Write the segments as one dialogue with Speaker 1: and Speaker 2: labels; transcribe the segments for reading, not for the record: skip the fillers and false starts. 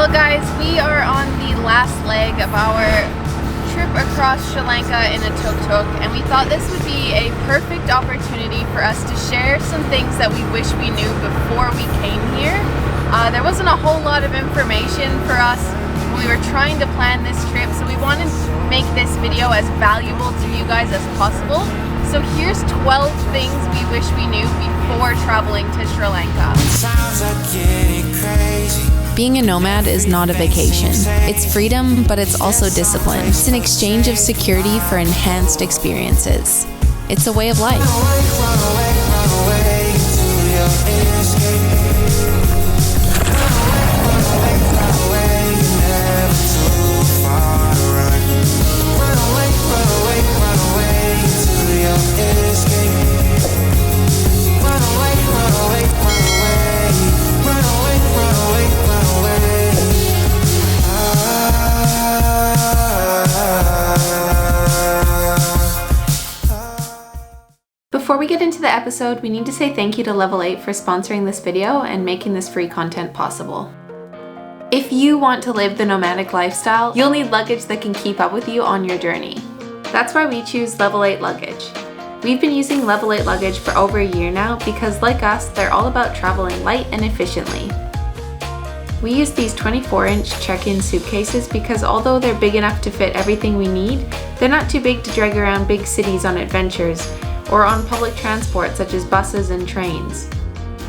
Speaker 1: Well guys, we are on the last leg of our trip across Sri Lanka in a tuk-tuk, and we thought this would be a perfect opportunity for us to share some things that we wish we knew before we came here. There wasn't a whole lot of information for us when we were trying to plan this trip, so we wanted to make this video as valuable to you guys as possible. So here's 12 things we wish we knew before traveling to Sri Lanka.
Speaker 2: Being a nomad is not a vacation. It's freedom, but it's also discipline. It's an exchange of security for enhanced experiences. It's a way of life. Before we get into the episode, we need to say thank you to Level 8 for sponsoring this video and making this free content possible. If you want to live the nomadic lifestyle, you'll need luggage that can keep up with you on your journey. That's why we choose Level 8 luggage. We've been using Level 8 luggage for over a year now because, like us, they're all about traveling light and efficiently. We use these 24-inch check-in suitcases because although they're big enough to fit everything we need, they're not too big to drag around big cities on adventures or on public transport such as buses and trains.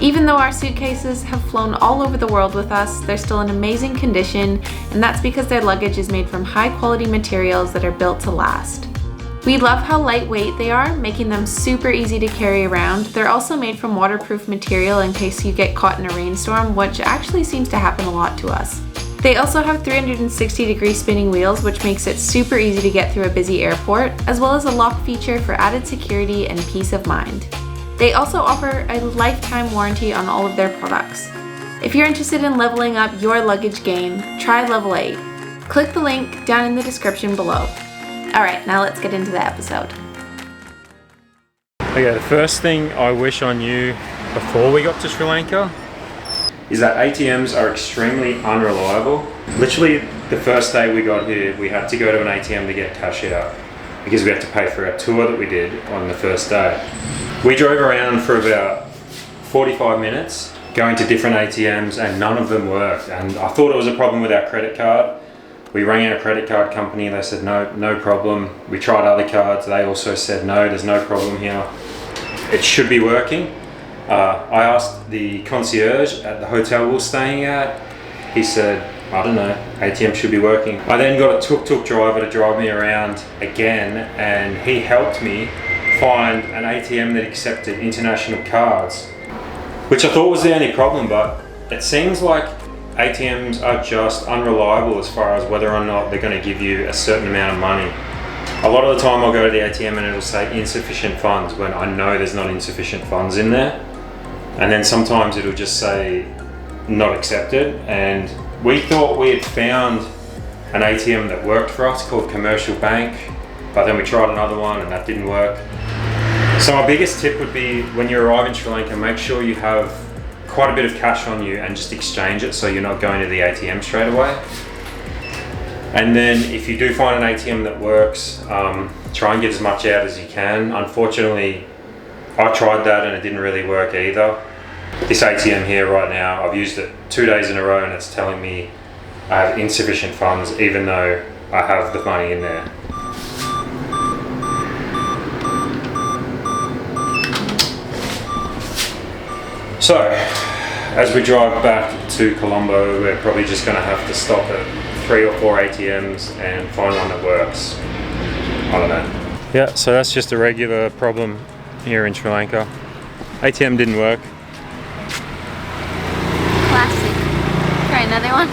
Speaker 2: Even though our suitcases have flown all over the world with us, they're still in amazing condition, and that's because their luggage is made from high-quality materials that are built to last. We love how lightweight they are, making them super easy to carry around. They're also made from waterproof material in case you get caught in a rainstorm, which actually seems to happen a lot to us. They also have 360-degree spinning wheels, which makes it super easy to get through a busy airport, as well as a lock feature for added security and peace of mind. They also offer a lifetime warranty on all of their products. If you're interested in leveling up your luggage game, try Level 8. Click the link down in the description below. Alright, now let's get into the episode.
Speaker 3: Okay, the first thing I wish I knew before we got to Sri Lanka is that ATMs are extremely unreliable. Literally, the first day we got here, we had to go to an ATM to get cash out because we had to pay for our tour that we did on the first day. We drove around for about 45 minutes going to different ATMs and none of them worked, and I thought it was a problem with our credit card. We rang our credit card company and they said no problem. We tried other cards, they also said no, there's no problem here. It should be working. I asked the concierge at the hotel we were staying at. He said, I don't know, ATM should be working. I then got a tuk-tuk driver to drive me around again, and he helped me find an ATM that accepted international cards, which I thought was the only problem, but it seems like ATMs are just unreliable as far as whether or not they're going to give you a certain amount of money. A lot of the time I'll go to the ATM and it'll say insufficient funds when I know there's not insufficient funds in there. And then sometimes it'll just say not accepted, and we thought we had found an ATM that worked for us called Commercial Bank, but then we tried another one and that didn't work. So my biggest tip would be when you arrive in Sri Lanka, make sure you have quite a bit of cash on you and just exchange it so you're not going to the ATM straight away. And then if you do find an ATM that works, try and get as much out as you can. Unfortunately, I tried that and it didn't really work either. This ATM here right now, I've used it 2 days in a row and it's telling me I have insufficient funds even though I have the money in there. So, as we drive back to Colombo, we're probably just going to have to stop at 3 or 4 ATMs and find one that works. I don't know. Yeah, so that's just a regular problem here in Sri Lanka. ATM didn't work.
Speaker 1: Classic. Try another one.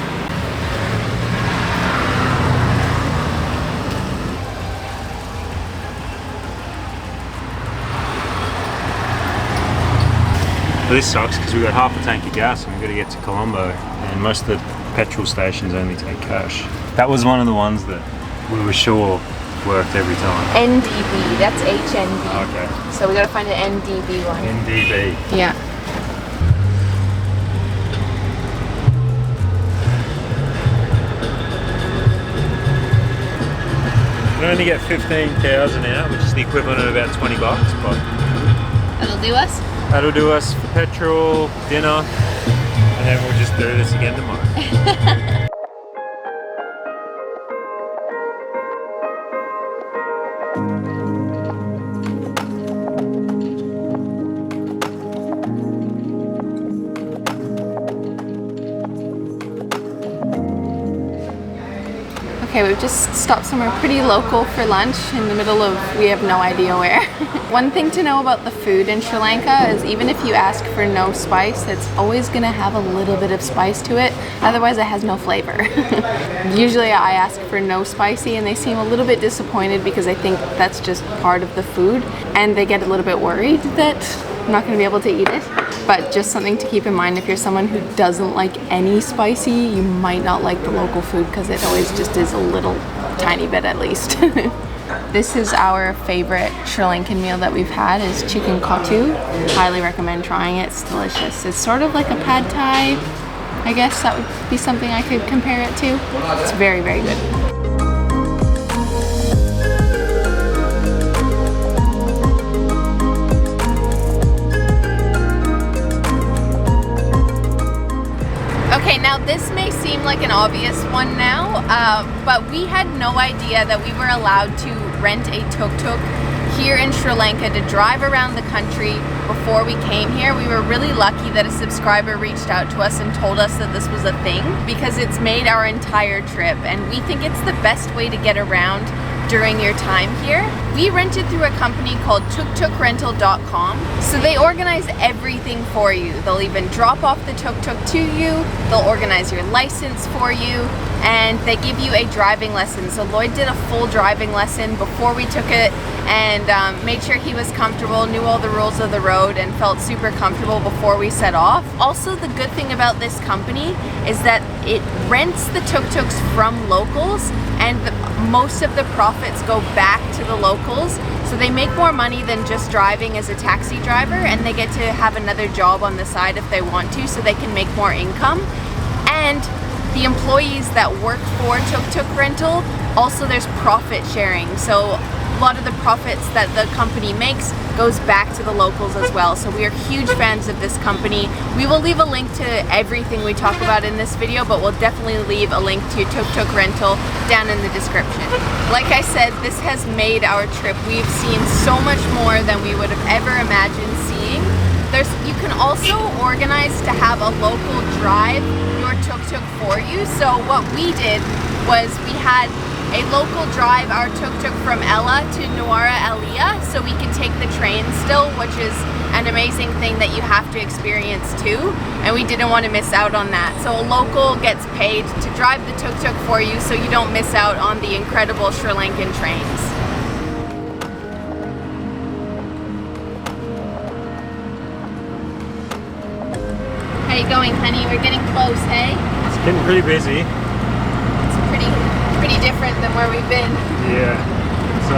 Speaker 3: Well, this sucks because we've got half a tank of gas and we've got to get to Colombo, and most of the petrol stations only take cash. That was one of the ones that we were sure worked every time.
Speaker 1: NDB, that's HNB.
Speaker 3: Okay.
Speaker 1: So we gotta find an NDB one.
Speaker 3: NDB.
Speaker 1: Yeah.
Speaker 3: only get 15,000 out, which is the equivalent of about 20 bucks, but
Speaker 1: That'll do us.
Speaker 3: that'll do us for petrol, dinner, and then we'll just do this again tomorrow.
Speaker 1: Okay, we've just stopped somewhere pretty local for lunch in the middle of we have no idea where. One thing to know about the food in Sri Lanka is even if you ask for no spice, it's always gonna have a little bit of spice to it. Otherwise it has no flavor. Usually I ask for no spicy and they seem a little bit disappointed because I think that's just part of the food and they get a little bit worried that I'm not gonna be able to eat it. But just something to keep in mind, if you're someone who doesn't like any spicy, you might not like the local food because it always just is a little tiny bit at least. This is our favorite Sri Lankan meal that we've had, is chicken kotu. Highly recommend trying it, it's delicious. It's sort of like a pad thai, I guess that would be something I could compare it to. It's very, very good. Okay, now this may seem like an obvious one now, but we had no idea that we were allowed to rent a tuk-tuk here in Sri Lanka to drive around the country before we came here. We were really lucky that a subscriber reached out to us and told us that this was a thing because it's made our entire trip and we think it's the best way to get around during your time here. We rented through a company called TUKTUKrental.com. So they organize everything for you. They'll even drop off the tuk-tuk to you, they'll organize your license for you, and they give you a driving lesson. So Lloyd did a full driving lesson before we took it and made sure he was comfortable, knew all the rules of the road, and felt super comfortable before we set off. Also, the good thing about this company is that it rents the tuk-tuks from locals and most of the profits go back to the locals. So they make more money than just driving as a taxi driver, and they get to have another job on the side if they want to, so they can make more income. And the employees that work for Tuk-Tuk Rental, also there's profit sharing. So a lot of the profits that the company makes goes back to the locals as well. So we are huge fans of this company. We will leave a link to everything we talk about in this video, but we'll definitely leave a link to Tuk-Tuk Rental down in the description. Like I said, this has made our trip. We've seen so much more than we would have ever imagined seeing. You can also organize to have a local drive your tuk-tuk for you. So what we did was we had a local drive our tuk-tuk from Ella to Nuwara Eliya, so we can take the train still, which is an amazing thing that you have to experience too, and we didn't want to miss out on that. So a local gets paid to drive the tuk-tuk for you so you don't miss out on the incredible Sri Lankan trains. How you going, honey? We're getting close, hey?
Speaker 3: It's getting pretty busy.
Speaker 1: It's pretty different than where we've been.
Speaker 3: Yeah, so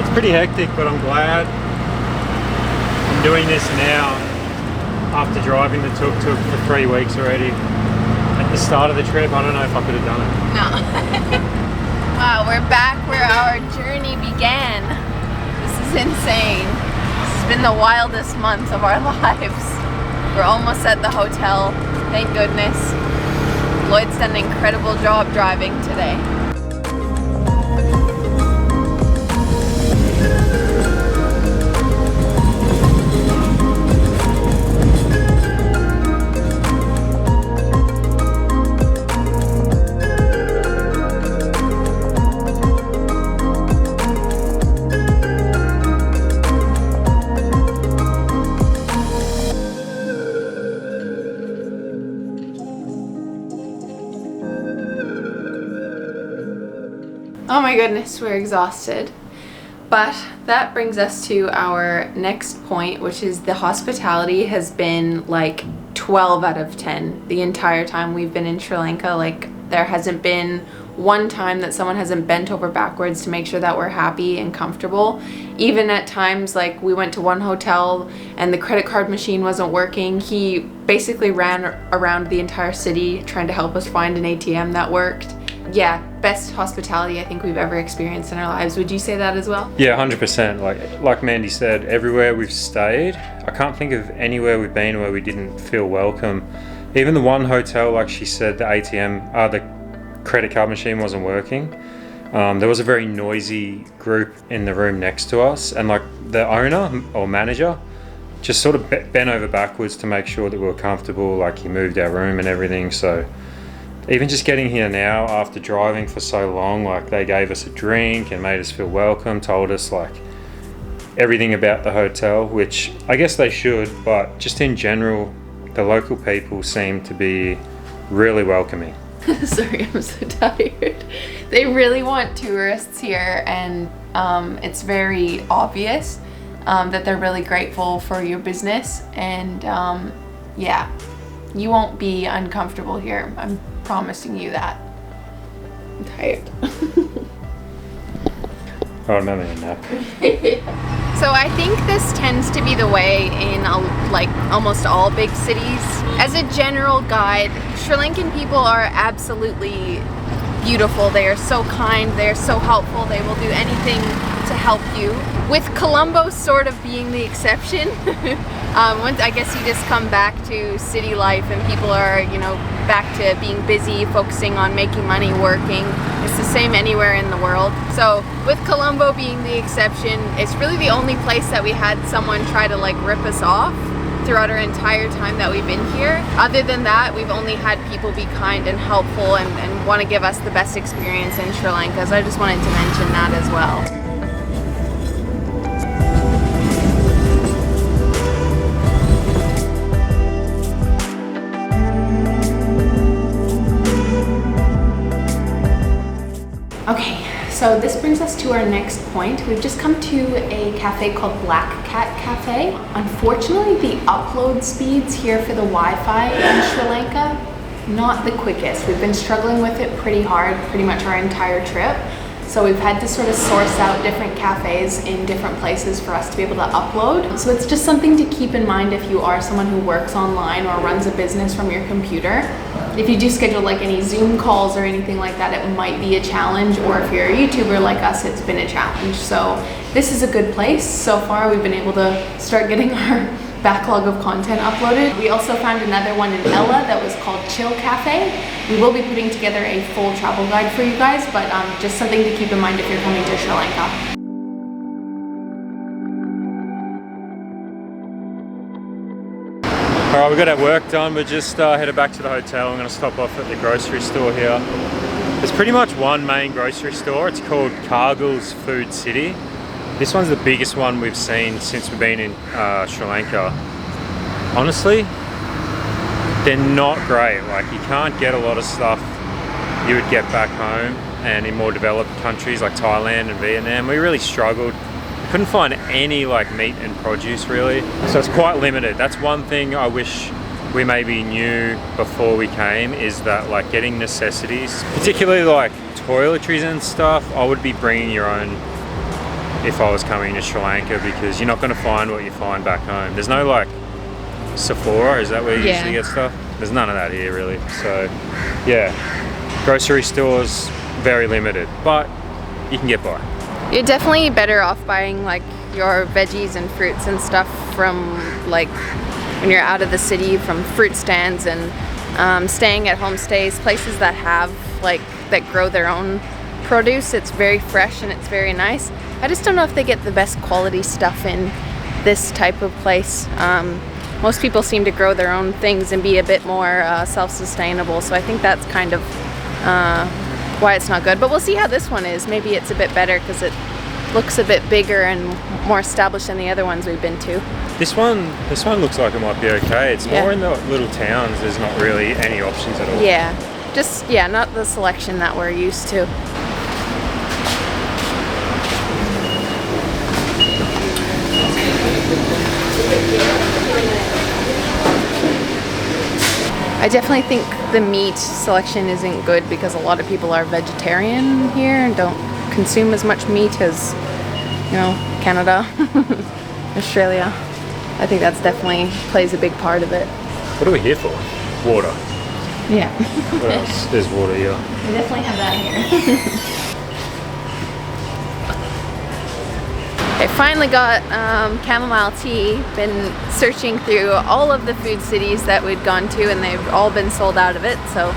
Speaker 3: it's pretty hectic, but I'm glad I'm doing this now after driving the tuk-tuk for 3 weeks already. At the start of the trip, I don't know if I could have done it.
Speaker 1: No. Wow, we're back where our journey began. This is insane. This has been the wildest month of our lives. We're almost at the hotel, thank goodness. Lloyd's done an incredible job driving today. Oh my goodness, we're exhausted. But that brings us to our next point, which is the hospitality has been like 12 out of 10 the entire time we've been in Sri Lanka. Like, there hasn't been one time that someone hasn't bent over backwards to make sure that we're happy and comfortable. Even at times, like, we went to one hotel and the credit card machine wasn't working. He basically ran around the entire city trying to help us find an ATM that worked. Yeah,
Speaker 2: best hospitality I think we've ever experienced in our lives. Would you say that as well?
Speaker 3: Yeah, 100%. Like Mandy said, everywhere we've stayed, I can't think of anywhere we've been where we didn't feel welcome. Even the one hotel, like she said, the the credit card machine wasn't working. There was a very noisy group in the room next to us, and like the owner or manager just sort of bent over backwards to make sure that we were comfortable. Like he moved our room and everything. So even just getting here now after driving for so long, like they gave us a drink and made us feel welcome, told us like everything about the hotel, which I guess they should, but just in general, the local people seem to be really welcoming.
Speaker 2: Sorry, I'm so tired. They really want tourists here, and it's very obvious that they're really grateful for your business, and yeah, you won't be uncomfortable here. I'm promising you that. I'm tired.
Speaker 3: Oh, I'm having a nap.
Speaker 1: So I think this tends to be the way in like almost all big cities. As a general guide, Sri Lankan people are absolutely beautiful. They are so kind, they are so helpful, they will do anything to help you. With Colombo sort of being the exception. Once I guess you just come back to city life and people are, you know, back to being busy, focusing on making money, working. It's the same anywhere in the world. So with Colombo being the exception, it's really the only place that we had someone try to like rip us off throughout our entire time that we've been here. Other than that, we've only had people be kind and helpful and want to give us the best experience in Sri Lanka. So I just wanted to mention that as well.
Speaker 2: Okay, so this brings us to our next point. We've just come to a cafe called Black Cat Cafe. Unfortunately, the upload speeds here for the Wi-Fi in Sri Lanka, not the quickest. We've been struggling with it pretty hard, pretty much our entire trip. So we've had to sort of source out different cafes in different places for us to be able to upload. So it's just something to keep in mind if you are someone who works online or runs a business from your computer. If you do schedule like any Zoom calls or anything like that, it might be a challenge, or if you're a YouTuber like us, it's been a challenge. So this is a good place. So far, we've been able to start getting our backlog of content uploaded. We also found another one in Ella that was called Chill Cafe. We will be putting together a full travel guide for you guys, but just something to keep in mind if you're coming to Sri Lanka.
Speaker 3: Alright, we got our work done. We're just headed back to the hotel. I'm going to stop off at the grocery store here. There's pretty much one main grocery store. It's called Cargill's Food City. This one's the biggest one we've seen since we've been in Sri Lanka. Honestly, they're not great. Like, you can't get a lot of stuff you would get back home and in more developed countries like Thailand and Vietnam. We really struggled. Couldn't find any like meat and produce really, so it's quite limited. That's one thing I wish we maybe knew before we came, is that like getting necessities, particularly like toiletries and stuff, I would be bringing your own if I was coming to Sri Lanka, because you're not going to find what you find back home. There's no like Sephora, is that where you usually get stuff? There's none of that here really. So yeah, grocery stores, very limited, but you can get by.
Speaker 1: You're definitely better off buying like your veggies and fruits and stuff from like when you're out of the city, from fruit stands and staying at homestays, places that have like that grow their own produce. It's very fresh and it's very nice. I just don't know if they get the best quality stuff in this type of place. Most people seem to grow their own things and be a bit more self-sustainable, so I think that's kind of why it's not good. But we'll see how this one is. Maybe it's a bit better because it looks a bit bigger and more established than the other ones we've been to.
Speaker 3: This one looks like it might be okay. It's more in the little towns. There's not really any options at all.
Speaker 1: Yeah, just not the selection that we're used to. I definitely think the meat selection isn't good because a lot of people are vegetarian here and don't consume as much meat as, you know, Canada, Australia. I think that's definitely plays a big part of it.
Speaker 3: What are we here for? Water.
Speaker 1: Yeah.
Speaker 3: What else? There's water here.
Speaker 2: We definitely have that here.
Speaker 1: I finally got chamomile tea. Been searching through all of the food cities that we'd gone to, and they've all been sold out of it, so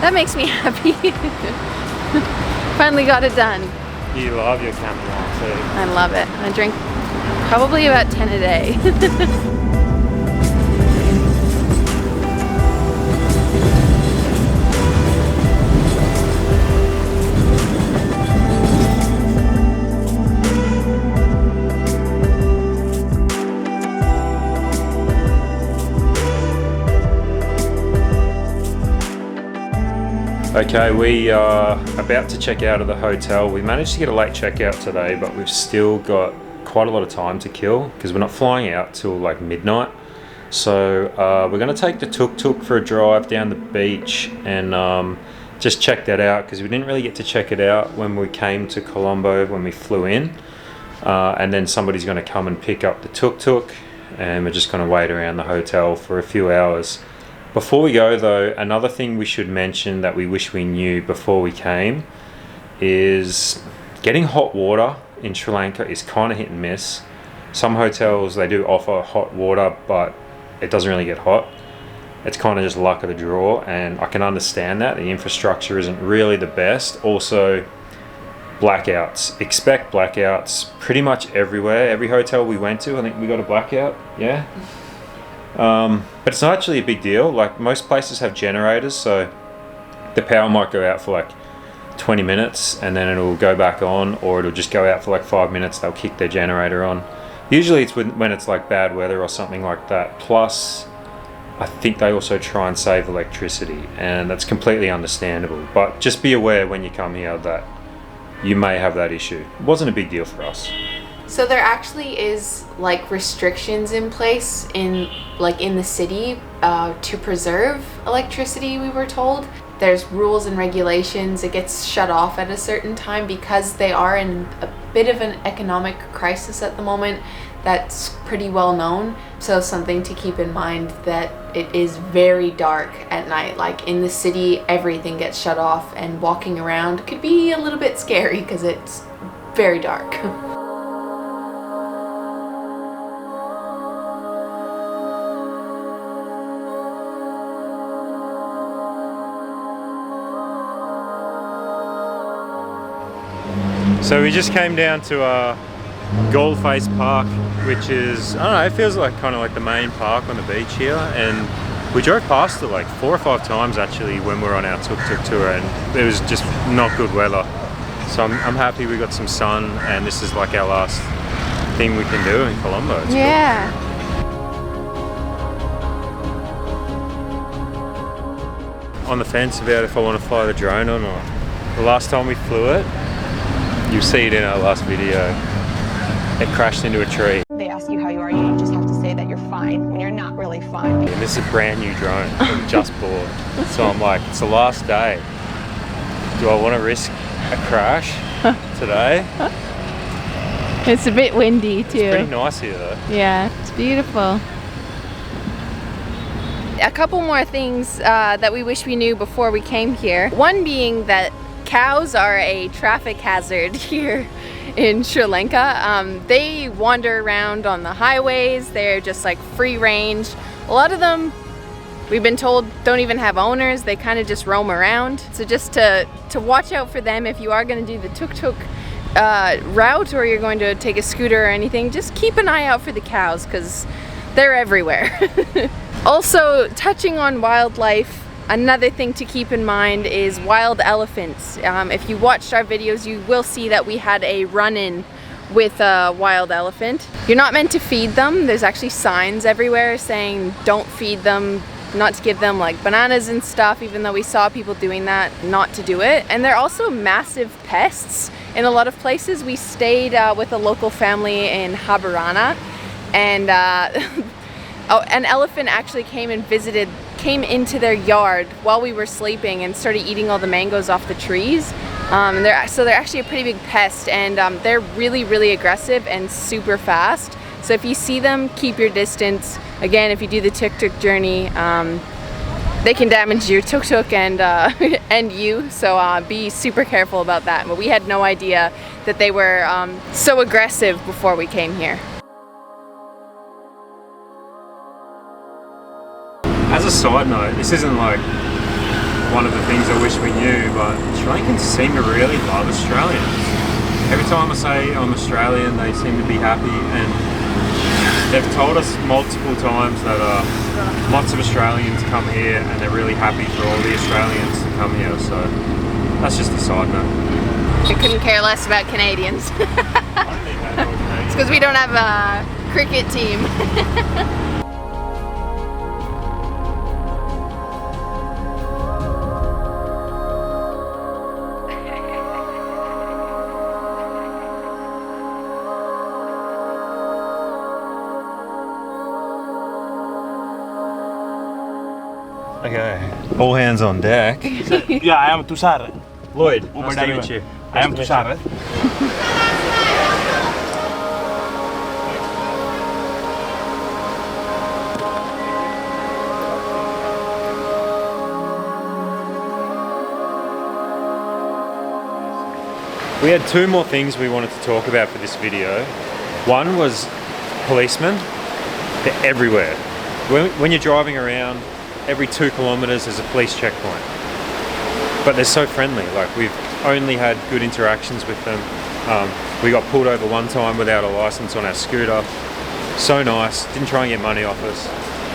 Speaker 1: that makes me happy. Finally got it done.
Speaker 3: You love your chamomile tea.
Speaker 1: I love it. I drink probably about 10 a day.
Speaker 3: Okay, we are about to check out of the hotel. We managed to get a late checkout today, but we've still got quite a lot of time to kill because we're not flying out till like midnight. So we're going to take the tuk-tuk for a drive down the beach and just check that out because we didn't really get to check it out when we came to Colombo when we flew in. And then somebody's going to come and pick up the tuk-tuk, and we're just going to wait around the hotel for a few hours. Before we go though, another thing we should mention that we wish we knew before we came is getting hot water in Sri Lanka is kind of hit and miss. Some hotels, they do offer hot water, but it doesn't really get hot. It's kind of just luck of the draw, and I can understand that. The infrastructure isn't really the best. Also, blackouts. Expect blackouts pretty much everywhere. Every hotel we went to, I think we got a blackout, yeah? But it's not actually a big deal. Like most places have generators, so the power might go out for like 20 minutes and then it'll go back on, or it'll just go out for like 5 minutes. They'll kick their generator on. Usually it's when it's like bad weather or something like that. Plus, I think they also try and save electricity, and that's completely understandable. But just be aware when you come here that you may have that issue. It wasn't a big deal for us.
Speaker 2: So there actually is like restrictions in place in the city to preserve electricity, we were told. There's rules and regulations. It gets shut off at a certain time because they are in a bit of an economic crisis at the moment. That's pretty well known. So something to keep in mind that it is very dark at night. Like in the city, everything gets shut off, and walking around could be a little bit scary because it's very dark.
Speaker 3: So we just came down to Goldface Park, which is, I don't know, it feels like kind of like the main park on the beach here, and we drove past it like 4 or 5 times actually when we were on our tuk-tuk tour, and it was just not good weather. So I'm happy we got some sun, and this is like our last thing we can do in Colombo. It's
Speaker 1: yeah.
Speaker 3: cool. On the fence about if I want to fly the drone or not. The last time we flew it, you see it in our last video, it crashed into a tree.
Speaker 4: They ask you how you are, you just have to say that you're fine when you're not really fine.
Speaker 3: And this is a brand new drone that we just bought. So I'm like, it's the last day. Do I want to risk a crash today?
Speaker 1: It's a bit windy too.
Speaker 3: It's pretty nice here though.
Speaker 1: Yeah, it's beautiful. A couple more things that we wish we knew before we came here. One being that cows are a traffic hazard here in Sri Lanka. They wander around on the highways. They're just like free range. A lot of them, we've been told, don't even have owners. They kind of just roam around. So just to watch out for them if you are going to do the tuk-tuk route, or you're going to take a scooter or anything, just keep an eye out for the cows because they're everywhere. Also, touching on wildlife, another thing to keep in mind is wild elephants. If you watched our videos, you will see that we had a run-in with a wild elephant. You're not meant to feed them. There's actually signs everywhere saying don't feed them, not to give them like bananas and stuff, even though we saw people doing that, not to do it. And they're also massive pests in a lot of places. We stayed with a local family in Habarana, and an elephant actually came into their yard while we were sleeping and started eating all the mangoes off the trees. So they're actually a pretty big pest, and they're really, really aggressive and super fast. So if you see them, keep your distance. Again, if you do the tuk-tuk journey, they can damage your tuk-tuk and and you, so be super careful about that. But we had no idea that they were so aggressive before we came here.
Speaker 3: As a side note, this isn't like one of the things I wish we knew, but Sri Lankans seem to really love Australians. Every time I say I'm Australian, they seem to be happy, and they've told us multiple times that lots of Australians come here and they're really happy for all the Australians to come here, so that's just a side note.
Speaker 1: We couldn't care less about Canadians. It's because we don't have a cricket team.
Speaker 3: Okay, all hands on deck.
Speaker 5: Yeah, I am Tushar.
Speaker 3: Lloyd, nice to meet you.
Speaker 5: I am Tushar.
Speaker 3: We had two more things we wanted to talk about for this video. One was policemen. They're everywhere. When you're driving around, every 2 kilometers there's a police checkpoint. But they're so friendly, like we've only had good interactions with them. We got pulled over one time without a license on our scooter. So nice, didn't try and get money off us.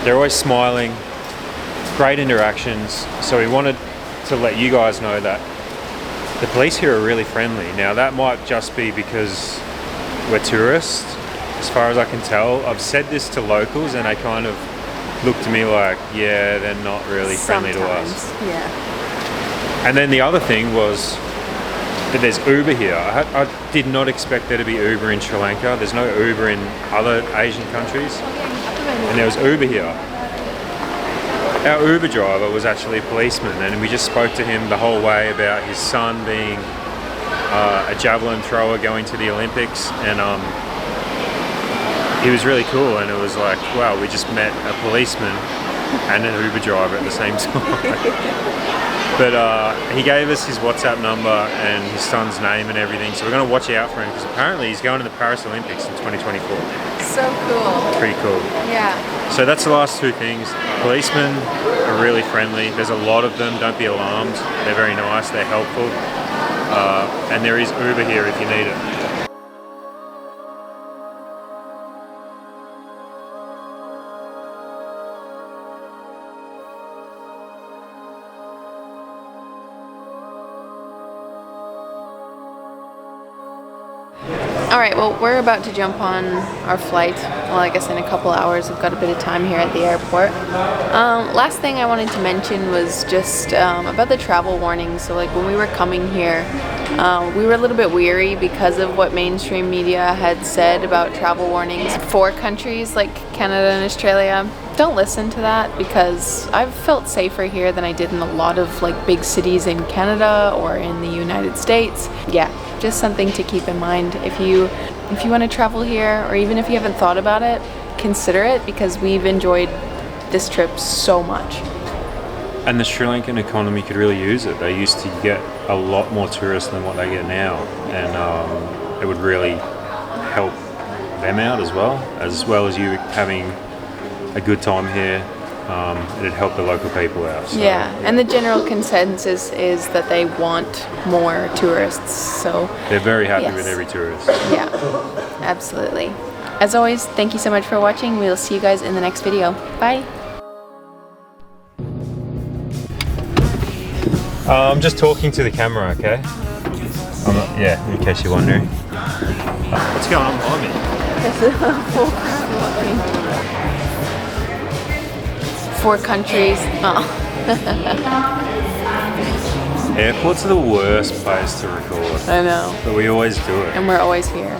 Speaker 3: They're always smiling, great interactions. So we wanted to let you guys know that the police here are really friendly. Now that might just be because we're tourists, as far as I can tell. I've said this to locals and they kind of look to me like, yeah, they're not really friendly to us.
Speaker 1: Yeah.
Speaker 3: And then the other thing was that there's Uber here. I did not expect there to be Uber in Sri Lanka. There's no Uber in other Asian countries. And there was Uber here. Our Uber driver was actually a policeman, and we just spoke to him the whole way about his son being a javelin thrower going to the Olympics, and he was really cool, and it was like, wow, we just met a policeman and an Uber driver at the same time. But he gave us his WhatsApp number and his son's name and everything, so we're going to watch out for him because apparently he's going to the Paris Olympics in 2024.
Speaker 1: So cool.
Speaker 3: Pretty cool.
Speaker 1: Yeah.
Speaker 3: So that's the last two things. Policemen are really friendly. There's a lot of them. Don't be alarmed. They're very nice. They're helpful. And there is Uber here if you need it.
Speaker 1: Alright, well, we're about to jump on our flight. Well, I guess in a couple hours. We've got a bit of time here at the airport. Last thing I wanted to mention was just about the travel warnings. So like when we were coming here, we were a little bit weary because of what mainstream media had said about travel warnings for countries like Canada and Australia. Don't listen to that, because I've felt safer here than I did in a lot of like big cities in Canada or in the United States. Yeah, just something to keep in mind. If you want to travel here, or even if you haven't thought about it, consider it, because we've enjoyed this trip so much.
Speaker 3: And the Sri Lankan economy could really use it. They used to get a lot more tourists than what they get now, and it would really help them out as well as you having a good time here. It'd help the local people out. So.
Speaker 1: Yeah, and the general consensus is that they want more tourists, so
Speaker 3: they're very happy
Speaker 1: yes.
Speaker 3: with every tourist.
Speaker 1: Yeah, absolutely. As always, thank you so much for watching. We'll see you guys in the next video. Bye.
Speaker 3: I'm just talking to the camera, okay? Yeah, in case you're wondering. What's going on behind me?
Speaker 1: 4 countries. Oh.
Speaker 3: Airports are the worst place to record.
Speaker 1: I know.
Speaker 3: But we always do it.
Speaker 1: And we're always here.